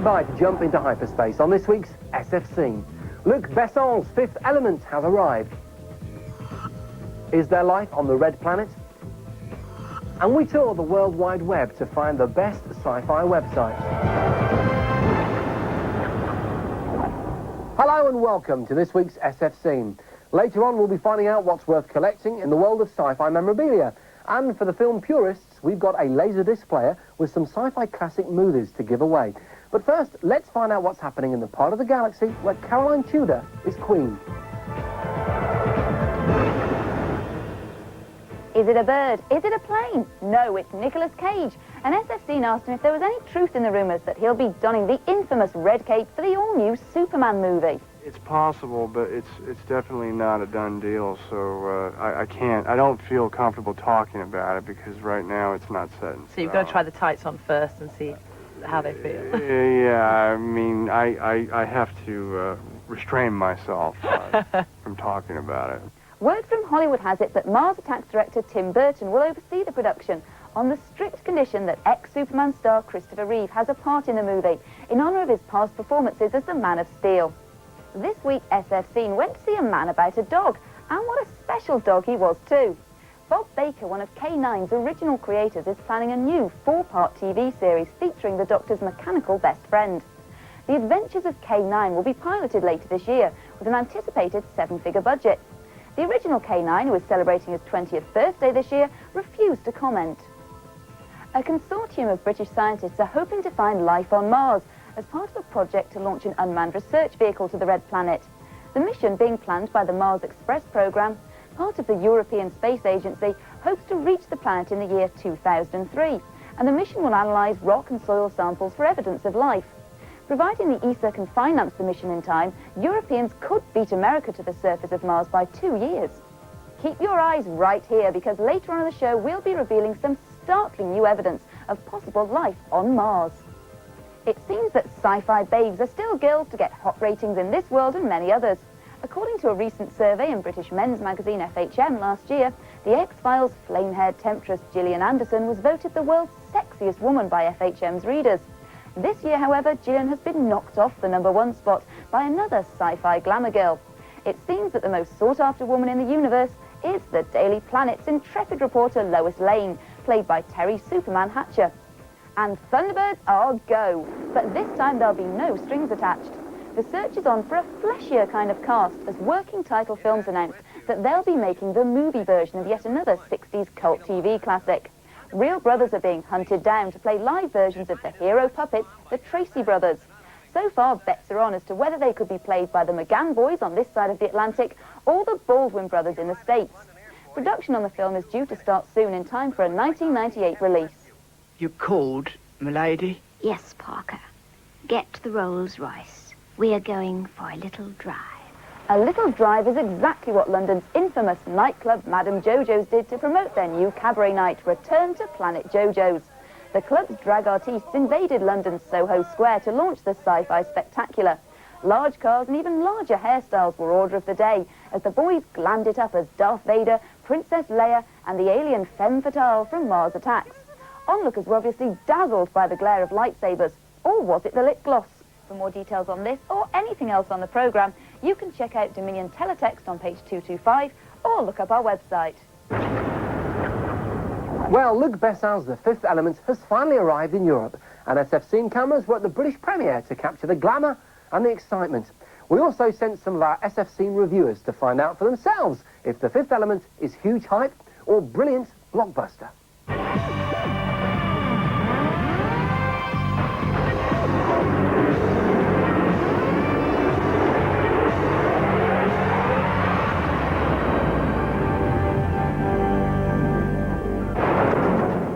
Stand by to jump into hyperspace on this week's SF Scene. Luc Besson's Fifth Element has arrived. Is there life on the Red Planet? And we tour the World Wide Web to find the best sci-fi websites. Hello and welcome to this week's SF Scene. Later on we'll be finding out what's worth collecting in the world of sci-fi memorabilia. And for the film purists, we've got a laserdisc player with some sci-fi classic movies to give away. But first, let's find out what's happening in the part of the galaxy where Caroline Tudor is queen. Is it a bird? Is it a plane? No, it's Nicolas Cage. And SF Scene asked him if there was any truth in the rumours that he'll be donning the infamous red cape for the all-new Superman movie. It's possible, but it's definitely not a done deal, so I don't feel comfortable talking about it because right now it's not set in stone. So you've got to try the tights on first and see how they feel. Yeah, I mean, I have to restrain myself from talking about it. Word from Hollywood has it that Mars Attacks director Tim Burton will oversee the production on the strict condition that ex-Superman star Christopher Reeve has a part in the movie in honour of his past performances as the Man of Steel. This week, SF Scene went to see a man about a dog, and what a special dog he was too. Bob Baker, one of K9's original creators, is planning a new 4-part TV series featuring the Doctor's mechanical best friend. The Adventures of K9 will be piloted later this year with an anticipated 7-figure budget. The original K9, who is celebrating his 20th birthday this year, refused to comment. A consortium of British scientists are hoping to find life on Mars as part of a project to launch an unmanned research vehicle to the Red Planet. The mission, being planned by the Mars Express programme, part of the European Space Agency, hopes to reach the planet in the year 2003, and the mission will analyse rock and soil samples for evidence of life. Providing the ESA can finance the mission in time, Europeans could beat America to the surface of Mars by 2 years. Keep your eyes right here, because later on in the show we'll be revealing some startling new evidence of possible life on Mars. It seems that sci-fi babes are still girls to get hot ratings in this world and many others. According to a recent survey in British men's magazine FHM last year, the X-Files flame-haired temptress Gillian Anderson was voted the world's sexiest woman by FHM's readers. This year, however, Gillian has been knocked off the #1 spot by another sci-fi glamour girl. It seems that the most sought-after woman in the universe is the Daily Planet's intrepid reporter Lois Lane, played by Terry Superman Hatcher. And Thunderbirds are go, but this time there'll be no strings attached. The search is on for a fleshier kind of cast as Working Title Films announced that they'll be making the movie version of yet another 60s cult TV classic. Real brothers are being hunted down to play live versions of the hero puppets, the Tracy Brothers. So far, bets are on as to whether they could be played by the McGann boys on this side of the Atlantic or the Baldwin brothers in the States. Production on the film is due to start soon in time for a 1998 release. You called, milady? Yes, Parker. Get the Rolls-Royce. We are going for a little drive. A little drive is exactly what London's infamous nightclub Madame Jojo's did to promote their new cabaret night, Return to Planet Jojo's. The club's drag artistes invaded London's Soho Square to launch the sci-fi spectacular. Large cars and even larger hairstyles were order of the day, as the boys glammed it up as Darth Vader, Princess Leia and the alien femme fatale from Mars Attacks. Onlookers were obviously dazzled by the glare of lightsabers, or was it the lip gloss? For more details on this or anything else on the programme, you can check out Dominion Teletext on page 225 or look up our website. Well, Luc Besson's The Fifth Element has finally arrived in Europe, and SF Scene cameras were at the British premiere to capture the glamour and the excitement. We also sent some of our SF Scene reviewers to find out for themselves if The Fifth Element is huge hype or brilliant blockbuster.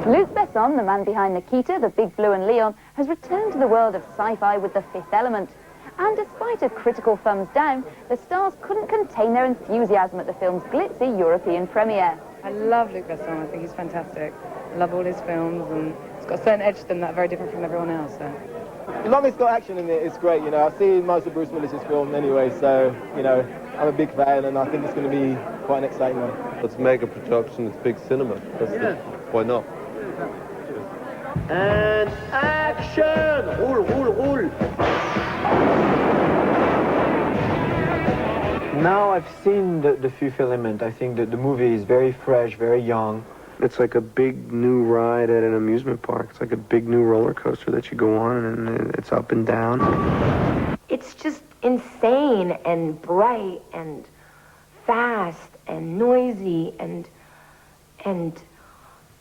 Luc Besson, the man behind Nikita, The Big Blue and Leon, has returned to the world of sci-fi with The Fifth Element. And despite a critical thumbs down, the stars couldn't contain their enthusiasm at the film's glitzy European premiere. I love Luc Besson. I think he's fantastic. I love all his films, and it's got a certain edge to them that are very different from everyone else. So. As long as it's got action in it, it's great. You know, I've seen most of Bruce Willis's films anyway, so, you know, I'm a big fan, and I think it's going to be quite an exciting one. It's mega production, it's big cinema. Why not? And action! Roll. Now I've seen the Fifth Element. I think that the movie is very fresh, very young. It's like a big new ride at an amusement park. It's like a big new roller coaster that you go on, and it's up and down. It's just insane and bright and fast and noisy and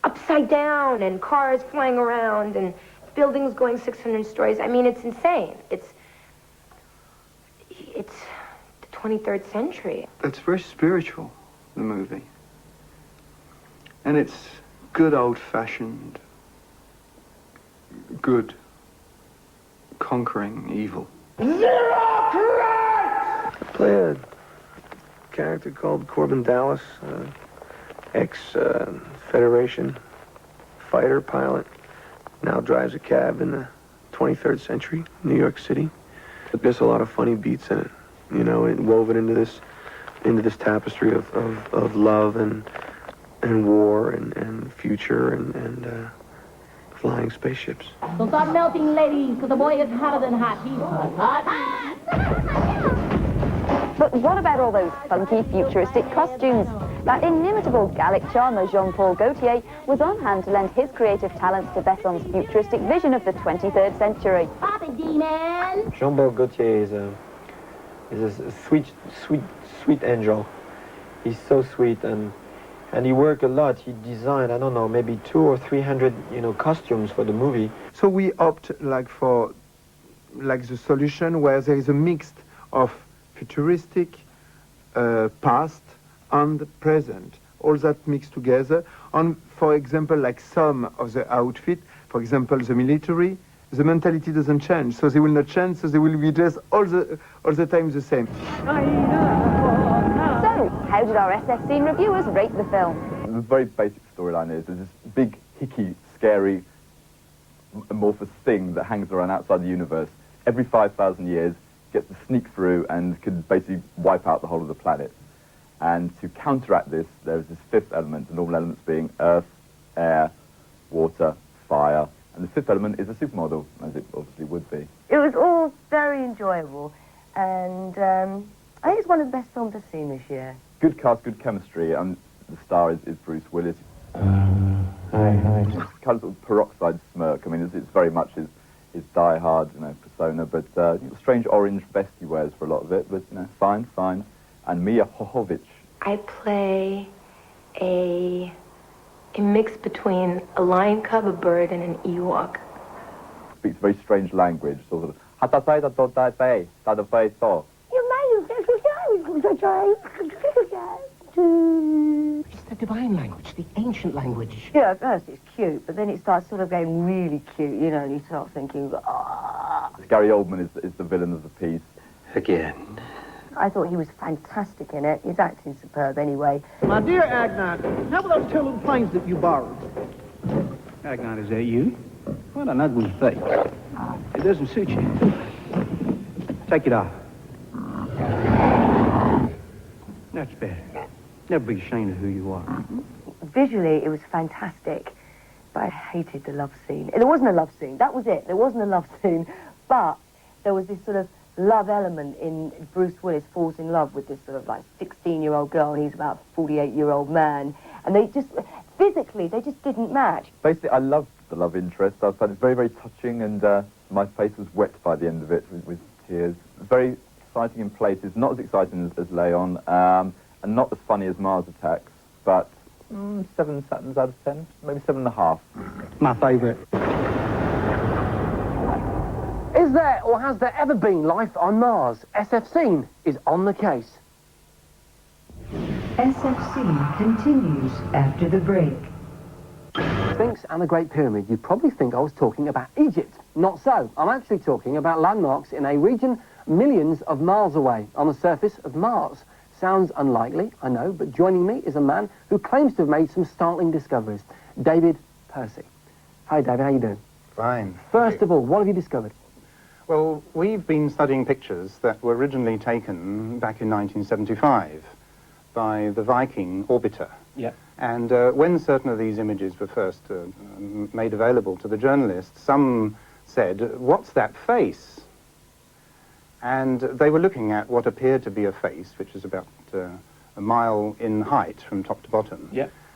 upside down and cars flying around and buildings going 600 stories. I mean, it's insane. It's the 23rd century. It's very spiritual, the movie. And it's good old-fashioned, good conquering evil. Zero correct! I play a character called Corbin Dallas, ex-Federation fighter pilot. Now drives a cab in the 23rd century, New York City. There's a lot of funny beats in it, you know, woven into this tapestry of love and war and future and flying spaceships. So start melting, ladies, because the boy is hotter than hot. He's hot. But what about all those funky futuristic costumes? That inimitable Gallic charmer Jean-Paul Gaultier was on hand to lend his creative talents to Besson's futuristic vision of the 23rd century. Pop it, D-man! Jean-Paul Gaultier is a sweet angel. He's so sweet and he worked a lot. He designed, I don't know, maybe 200 or 300, costumes for the movie. So we opt for the solution where there is a mix of futuristic, past and present, all that mixed together. And for example, like some of the outfit, for example, the military, the mentality doesn't change, so they will not change, so they will be dressed all the time the same. So, how did our SF Scene reviewers rate the film? The very basic storyline is there's this big, hickey, scary, amorphous thing that hangs around outside the universe. Every 5,000 years, gets to sneak through and could basically wipe out the whole of the planet. And to counteract this, there's this fifth element, the normal elements being earth, air, water, fire. And the fifth element is a supermodel, as it obviously would be. It was all very enjoyable, and I think it's one of the best films I've seen this year. Good cast, good chemistry, and the star is Bruce Willis. Hi. Kind of, sort of peroxide smirk. I mean, it's very much his die-hard, persona, but strange orange vest he wears for a lot of it, but, fine. And Mia Jovovich. I play a mix between a lion cub, a bird, and an Ewok. Speaks very strange language, sort of. It's the divine language, the ancient language. Yeah, at first it's cute, but then it starts sort of getting really cute, and you start thinking, ah. Gary Oldman is the villain of the piece. Again. I thought he was fantastic in it. His acting's superb anyway. My dear Agnon, how about those two little planes that you borrowed? Agnon, is that you? What an ugly face. It doesn't suit you. Take it off. That's better. Never be ashamed of who you are. Visually, it was fantastic, but I hated the love scene. There wasn't a love scene. That was it. There wasn't a love scene, but there was this sort of love element in Bruce Willis falls in love with this sort of like 16-year-old girl, and he's about a 48-year-old man, and they just, physically, they just didn't match. Basically, I loved the love interest. I found it very, very touching, and my face was wet by the end of it with tears. Very exciting in places, not as exciting as Leon, and not as funny as Mars Attacks, but 7 Saturns out of 10, maybe 7.5. My favourite. Is there or has there ever been life on Mars? SF Scene is on the case. SF Scene continues after the break. Sphinx and the Great Pyramid. You'd probably think I was talking about Egypt. Not so. I'm actually talking about landmarks in a region millions of miles away on the surface of Mars. Sounds unlikely, I know, but joining me is a man who claims to have made some startling discoveries. David Percy. Hi, David. How you doing? Fine. First of all, what have you discovered? Well, we've been studying pictures that were originally taken back in 1975. by the Viking orbiter. Yeah. And when certain of these images were first made available to the journalists, some said, "What's that face?" And they were looking at what appeared to be a face, which is about a mile in height from top to bottom,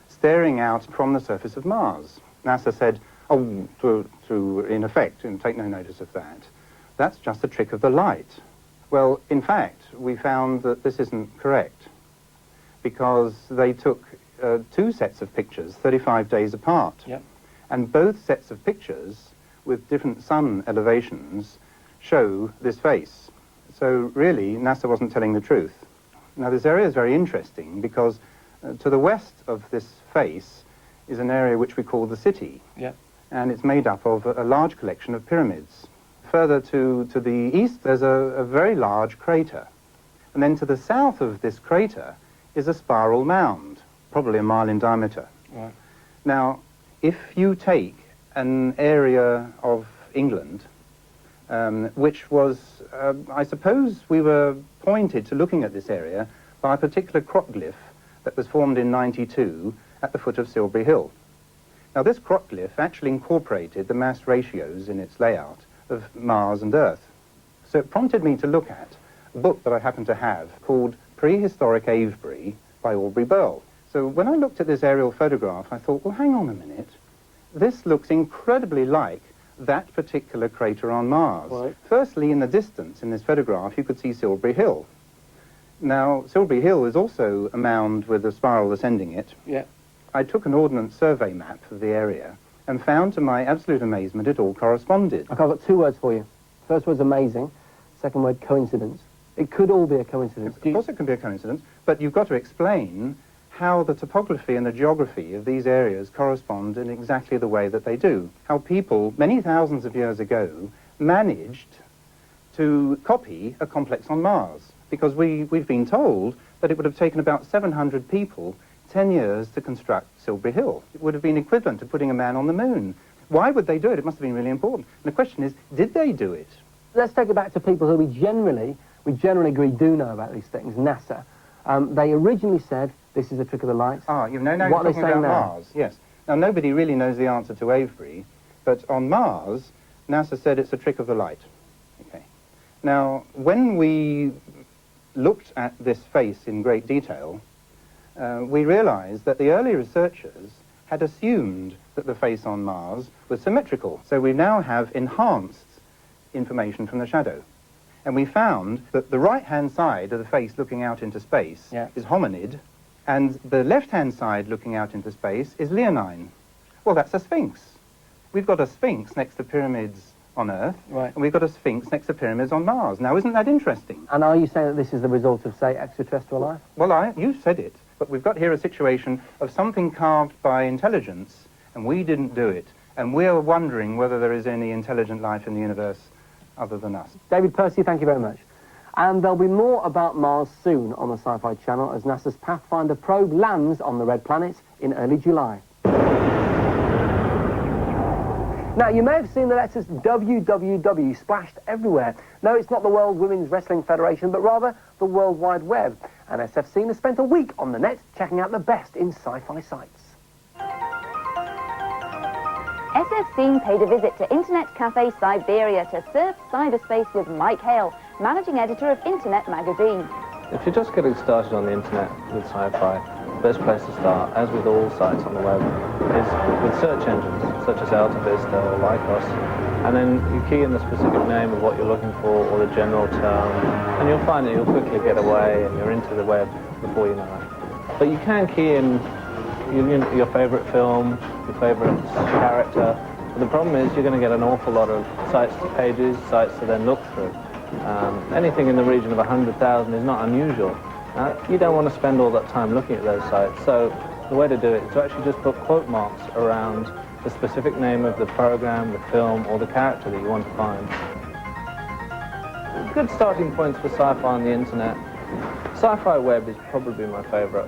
staring out from the surface of Mars. NASA said, oh, in effect, and take no notice of that, that's just a trick of the light. Well, in fact, we found that this isn't correct, because they took 2 sets of pictures 35 days apart. And both sets of pictures, with different sun elevations, show this face. So really, NASA wasn't telling the truth. Now, this area is very interesting because to the west of this face is an area which we call the city. And it's made up of a large collection of pyramids. Further to the east, there's a very large crater. And then to the south of this crater is a spiral mound, probably a mile in diameter. Now, if you take an area of England, which was, I suppose we were pointed to looking at this area by a particular crocglyph that was formed in '92 at the foot of Silbury Hill. Now, this crocglyph actually incorporated the mass ratios in its layout of Mars and Earth. So it prompted me to look at a book that I happen to have called Prehistoric Avebury by Aubrey Burl. So when I looked at this aerial photograph, I thought, well, hang on a minute. This looks incredibly like that particular crater on Mars. Firstly, in the distance in this photograph, you could see Silbury Hill. Now, Silbury Hill is also a mound with a spiral ascending it. I took an Ordnance Survey map of the area and found, to my absolute amazement, it all corresponded. Okay, I've got 2 words for you. First word's amazing. Second word, coincidence. It could all be a coincidence. Of course it can be a coincidence, but you've got to explain how the topography and the geography of these areas correspond in exactly the way that they do. How people, many thousands of years ago, managed to copy a complex on Mars. Because we've been told that it would have taken about 700 people 10 years to construct Silbury Hill. It would have been equivalent to putting a man on the moon. Why would they do it? It must have been really important. And the question is, did they do it? Let's take it back to people who we generally agree do know about these things, NASA. They originally said, this is a trick of the light. You know, now you're talking about Mars. Yes. Now, nobody really knows the answer to Avebury, but on Mars, NASA said it's a trick of the light. Okay. Now, when we looked at this face in great detail, we realized that the early researchers had assumed that the face on Mars was symmetrical. So we now have enhanced information from the shadow. And we found that the right-hand side of the face looking out into space is hominid, and the left-hand side looking out into space is leonine. Well, that's a sphinx. We've got a sphinx next to pyramids on Earth, and we've got a sphinx next to pyramids on Mars. Now, isn't that interesting? And are you saying that this is the result of, say, extraterrestrial life? Well, you said it, but we've got here a situation of something carved by intelligence, and we didn't do it. And we're wondering whether there is any intelligent life in the universe other than us. David Percy, thank you very much. And there'll be more about Mars soon on the Sci-Fi Channel as NASA's Pathfinder probe lands on the Red Planet in early July. Now, you may have seen the letters WWW splashed everywhere. No, it's not the World Women's Wrestling Federation, but rather the World Wide Web. And SF Scene has spent a week on the net checking out the best in sci-fi sites. SF Scene paid a visit to Internet Cafe Siberia to surf cyberspace with Mike Hale, managing editor of Internet magazine. If you're just getting started on the internet with sci-fi, the best place to start, as with all sites on the web, is with search engines such as AltaVista or Lycos, and then you key in the specific name of what you're looking for or the general term, and you'll find that you'll quickly get away and you're into the web before you know it. But you can key in your favorite film, your favorite character. But the problem is you're going to get an awful lot of sites to pages, sites to then look through. Anything in the region of 100,000 is not unusual. You don't want to spend all that time looking at those sites, so the way to do it is to actually just put quote marks around the specific name of the program, the film, or the character that you want to find. Good starting points for sci-fi on the internet. Sci-Fi Web is probably my favorite.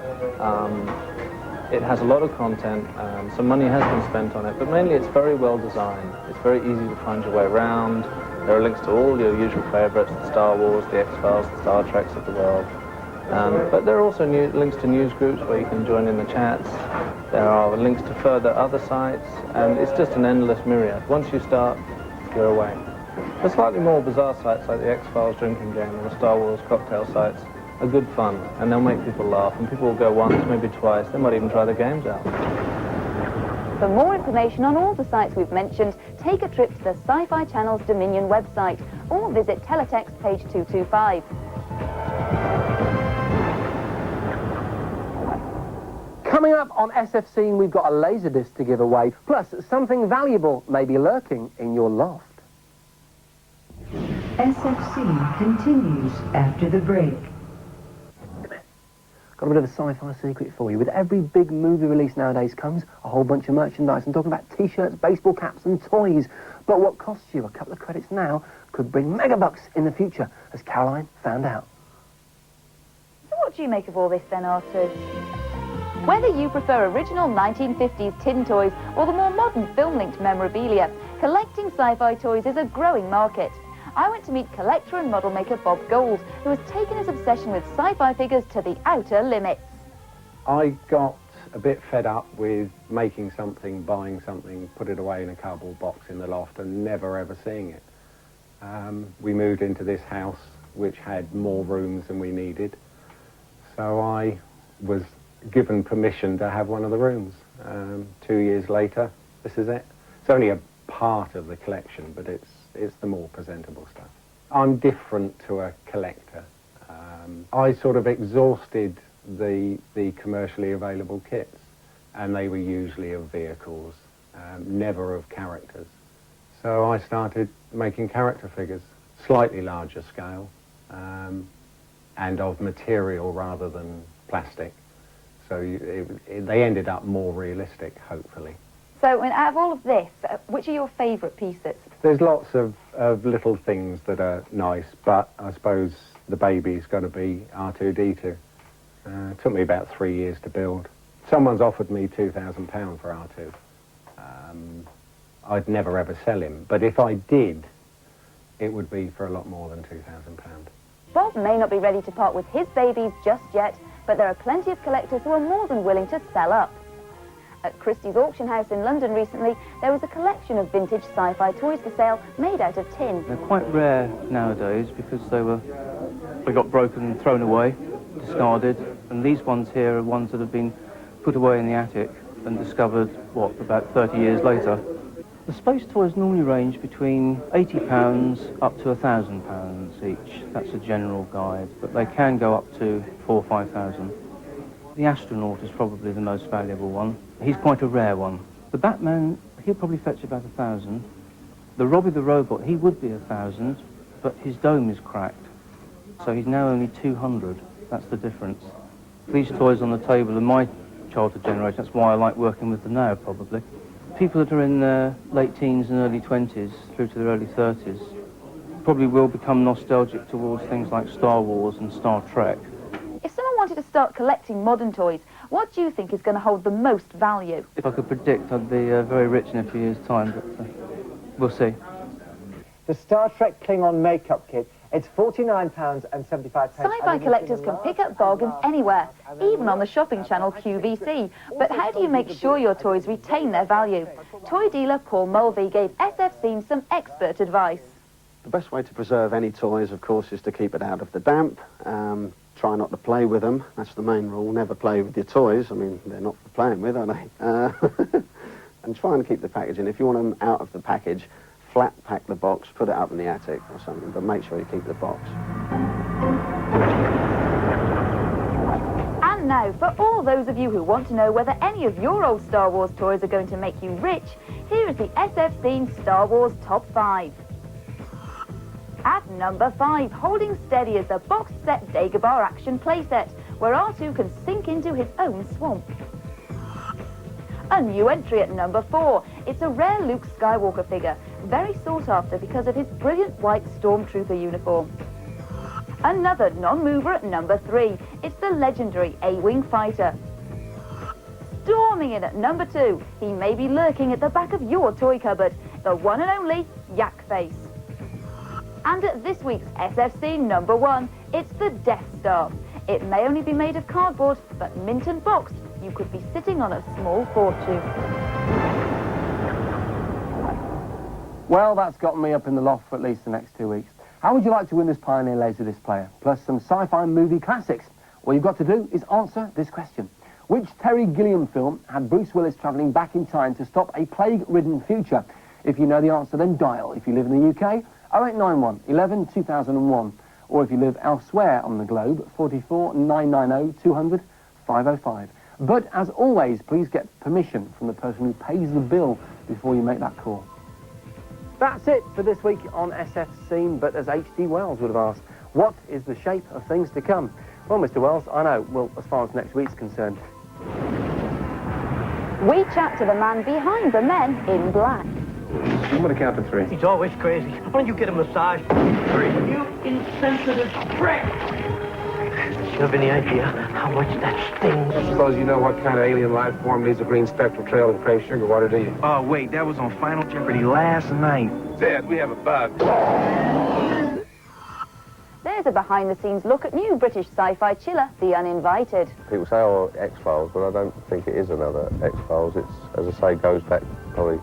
It has a lot of content, some money has been spent on it, but mainly it's very well designed. It's very easy to find your way around. There are links to all your usual favorites, the Star Wars, the X-Files, the Star Treks of the world. But there are also links to news groups where you can join in the chats. There are links to further other sites, and it's just an endless myriad. Once you start, you're away. The slightly more bizarre sites like the X-Files drinking game and the Star Wars cocktail sites are good fun, and they'll make people laugh, and people will go once, maybe twice. They might even try the games out. For more information on all the sites we've mentioned, take a trip to the Sci-Fi Channel's Dominion website or visit teletext page 225. Coming up on SF Scene, we've got a Laserdisc to give away, plus something valuable may be lurking in your loft. SF Scene continues after the break. Got a bit of a sci-fi secret for you. With every big movie release nowadays comes a whole bunch of merchandise. I'm talking about T-shirts, baseball caps and toys. But what costs you a couple of credits now could bring megabucks in the future, as Caroline found out. So what do you make of all this then, R2? Whether you prefer original 1950s tin toys or the more modern film-linked memorabilia, collecting sci-fi toys is a growing market. I went to meet collector and model maker Bob Gold, who has taken his obsession with sci-fi figures to the outer limits. I got a bit fed up with making something, buying something, put it away in a cardboard box in the loft and never ever seeing it. We moved into this house which had more rooms than we needed, so I was given permission to have one of the rooms. 2 years later, this is it. It's only a part of the collection, but it's the more presentable stuff. I'm different to a collector. I sort of exhausted the commercially available kits, and they were usually of vehicles, never of characters. So I started making character figures, slightly larger scale, and of material rather than plastic. So they ended up more realistic, hopefully. So, out of all of this, which are your favourite pieces? There's lots of little things that are nice, but I suppose the baby's got to be R2-D2. It took me about 3 years to build. Someone's offered me £2,000 for R2. I'd never ever sell him, but if I did, it would be for a lot more than £2,000. Bob may not be ready to part with his babies just yet, but there are plenty of collectors who are more than willing to sell up. At Christie's auction house in London recently, there was a collection of vintage sci-fi toys for sale made out of tin. They're quite rare nowadays because they got broken and thrown away, discarded, and these ones here are ones that have been put away in the attic and discovered, about 30 years later. The space toys normally range between £80 up to £1,000 each. That's a general guide, but they can go up to 4,000 or 5,000. The astronaut is probably the most valuable one. He's quite a rare one. The Batman, he'll probably fetch about 1,000. The Robbie the Robot, he would be 1,000, but his dome is cracked. So he's now only 200. That's the difference. These toys on the table are my childhood generation. That's why I like working with them now, probably. People that are in their late teens and early 20s through to their early 30s probably will become nostalgic towards things like Star Wars and Star Trek. If someone wanted to start collecting modern toys, what do you think is going to hold the most value? If I could predict, I'd be very rich in a few years' time, but we'll see. The Star Trek Klingon makeup kit, it's £49.75. Sci-fi collectors can pick up bargains anywhere, even on the shopping channel QVC. But how do you make sure your toys retain their value? Toy dealer Paul Mulvey gave SF Scene some expert advice. The best way to preserve any toys, of course, is to keep it out of the damp. Try not to play with them. That's the main rule. Never play with your toys. I mean, they're not for playing with, are they? And try and keep the packaging. If you want them out of the package, flat pack the box, put it up in the attic or something, but make sure you keep the box. And now, for all those of you who want to know whether any of your old Star Wars toys are going to make you rich, here is the SF Scene Star Wars Top 5. At number 5, holding steady is the box set Dagobah action playset, where R2 can sink into his own swamp. A new entry at number 4. It's a rare Luke Skywalker figure, very sought after because of his brilliant white Stormtrooper uniform. Another non-mover at number 3. It's the legendary A-Wing fighter. Storming in at number 2, he may be lurking at the back of your toy cupboard, the one and only Yak Face. And at this week's SF Scene number 1, it's the Death Star. It may only be made of cardboard, but mint and boxed, you could be sitting on a small fortune. Well, that's gotten me up in the loft for at least the next 2 weeks. How would you like to win this Pioneer Laserdisc player, plus some sci-fi movie classics? All you've got to do is answer this question. Which Terry Gilliam film had Bruce Willis travelling back in time to stop a plague-ridden future? If you know the answer, then dial. If you live in the UK, 0891 11 2001. Or if you live elsewhere on the globe, 44 990 200 505. But as always, please get permission from the person who pays the bill before you make that call. That's it for this week on SF Scene, but as H.G. Wells would have asked, what is the shape of things to come? Well, Mr. Wells, I know, well, as far as next week's concerned. We chat to the man behind the men in black. I'm going to count to 3. He's always crazy. Why don't you get a massage? 3. You insensitive prick! Do you have any idea how much that stings? I suppose you know what kind of alien life form leaves a green spectral trail in crave sugar water, do you? Oh, wait, that was on Final Jeopardy last night. Dad, we have a bug. There's a behind-the-scenes look at new British sci-fi chiller, The Uninvited. People say, oh, X-Files, but I don't think it is another X-Files. It's, as I say, goes back probably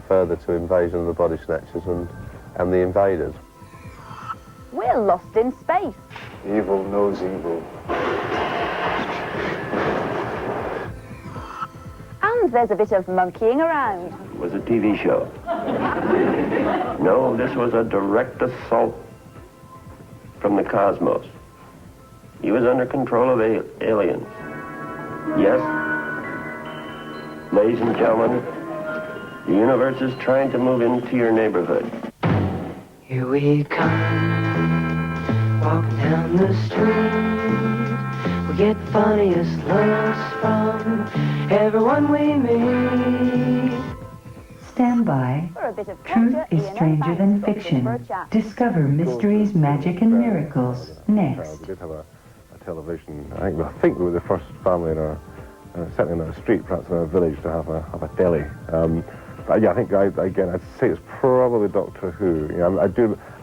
further to Invasion of the Body Snatchers and the Invaders. We're lost in space. Evil knows evil. And there's a bit of monkeying around. It was a TV show. No, this was a direct assault from the cosmos. He was under control of aliens. Yes, ladies and gentlemen, the universe is trying to move into your neighborhood. Here we come, walking down the street. We get funniest looks from everyone we meet. Stand by. Truth is stranger than fiction. Discover mysteries, magic, and miracles next. We did have a television. I think we were the first family in our, certainly in our street, perhaps in our village, to have a telly. But yeah, I think again I'd say it's probably Doctor Who. You know, I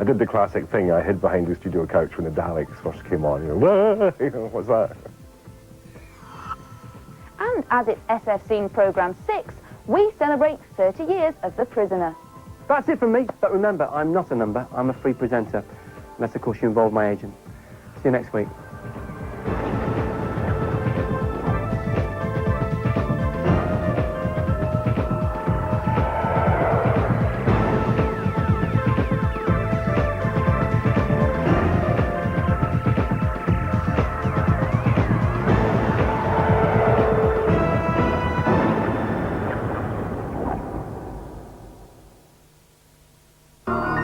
did the classic thing. I hid behind the studio couch when the Daleks first came on. You know, what's that? And as it's SF Scene Programme 6, we celebrate 30 years of The Prisoner. That's it from me, but remember, I'm not a number, I'm a free presenter. Unless, of course, you involve my agent. See you next week.